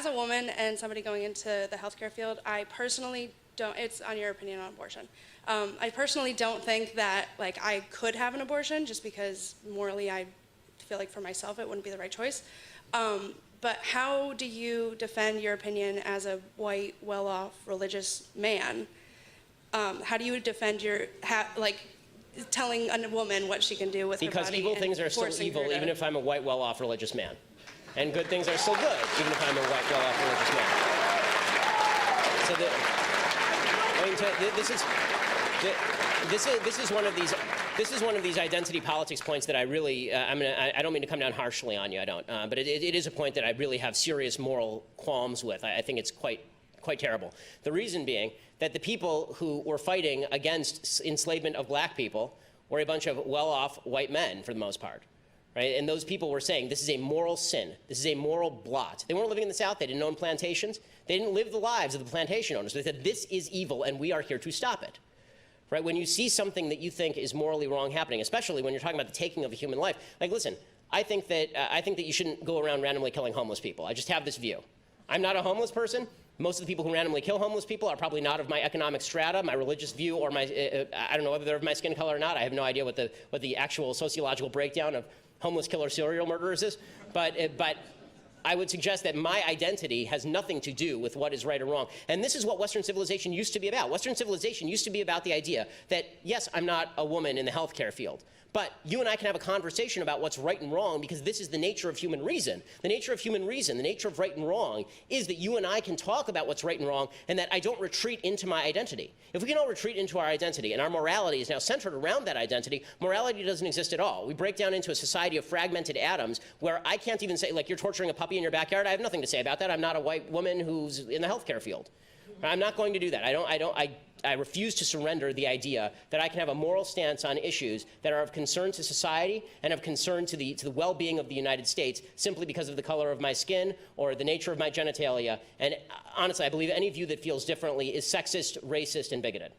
as a woman and somebody going into the healthcare field, I personally don't, it's on your opinion on abortion. I personally don't think that like I could have an abortion just because morally I feel like for myself it wouldn't be the right choice. But how do you defend your opinion as a white, well-off, religious man? How do you defend your, like, telling a woman what she can do with her body? Because evil things are still evil, even if I'm a white, well-off religious man. And good things are still good, even if I'm a white, well-off religious man. So this is one of these. This is one of these identity politics points that I really, I don't mean to come down harshly on you, I don't, but it is a point that I really have serious moral qualms with. I think it's quite terrible. The reason being that the people who were fighting against enslavement of black people were a bunch of well-off white men for the most part. Right? And those people were saying this is a moral sin. This is a moral blot. They weren't living in the South. They didn't own plantations. They didn't live the lives of the plantation owners. They said this is evil and we are here to stop it. Right? When you see something that you think is morally wrong happening, especially when you're talking about the taking of a human life, like listen, I think that you shouldn't go around randomly killing homeless people. I just have this view. I'm not a homeless person. Most of the people who randomly kill homeless people are probably not of my economic strata, my religious view, or my I don't know whether they're of my skin color or not. I have no idea what the actual sociological breakdown of homeless killer serial murderers is. But I would suggest that my identity has nothing to do with what is right or wrong. And this is what Western civilization used to be about. Western civilization used to be about the idea that, yes, I'm not a woman in the healthcare field, but you and I can have a conversation about what's right and wrong because this is the nature of human reason. The nature of human reason, the nature of right and wrong, is that you and I can talk about what's right and wrong and that I don't retreat into my identity. If we can all retreat into our identity and our morality is now centered around that identity, morality doesn't exist at all. We break down into a society of fragmented atoms where I can't even say, like, you're torturing a puppy in your backyard. I have nothing to say about that. I'm not a white woman who's in the healthcare field. I'm not going to do that. I refuse to surrender the idea that I can have a moral stance on issues that are of concern to society and of concern to the well-being of the United States simply because of the color of my skin or the nature of my genitalia. And honestly, I believe any view that feels differently is sexist, racist, and bigoted.